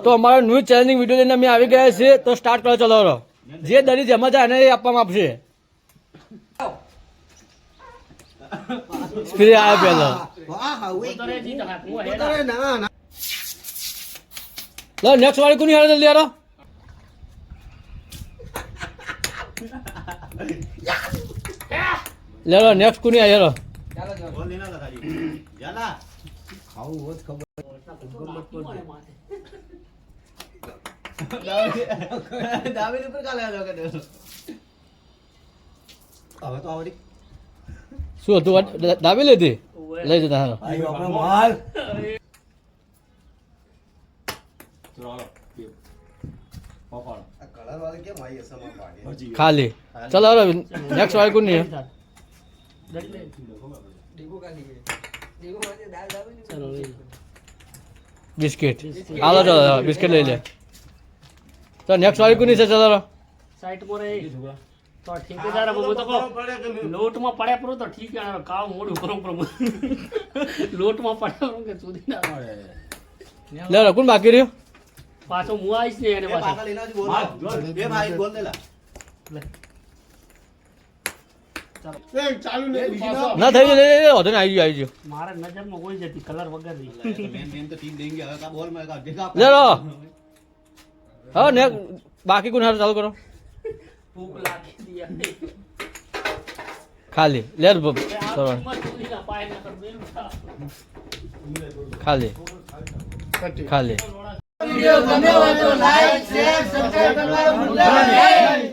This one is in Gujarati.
તો અમારો ન્યૂ ચેલેન્જિંગ વિડીયો લઈને અમે આવી ગયા છીએ તો સ્ટાર્ટ કરો ચલો જે દરી જેમાં જાય એને આપવામાં આપશે સ્પ્રે આવે પેલો લો નેક્સ્ટ વાળી કોની હારે જલ્દી આરો લે લો નેક્સ્ટ કોની આયો લો શું હતું દાબી લીધી લઈ જતા હાલો ખાલી ચલો હવે નેક્સ્ટ વાળી કોની બિસ્કિટ હાલો ચલો બિસ્કિટ લઈ લે તો નેક્સ્ટ વાળી કોની છે ચલો સાઈડ પર તો ઠીકેદાર બાબુ તો લોટમાં પડ્યા પર તો ઠીક કામ મોડું કરું પ્રભુ લોટમાં પડ્યા પર કે સુધી ના લે કોણ બાકી રહ્યો પાછો હું આવીશ ને એને પાછો ના થઈ ગયો વધુ ને આવી ગયો મારા નજરમાં કોઈ જતી કલર વગર લે લો હા ને બાકી કોણ હારું ચાલુ કરો ભૂખ લાગી દી ખાલી લે ખાલી ખાલી વિડિયો ગમ્યો હોય તો લાઈક શેર સબસ્ક્રાઇબ કરવાનું ભૂલતા નહીં.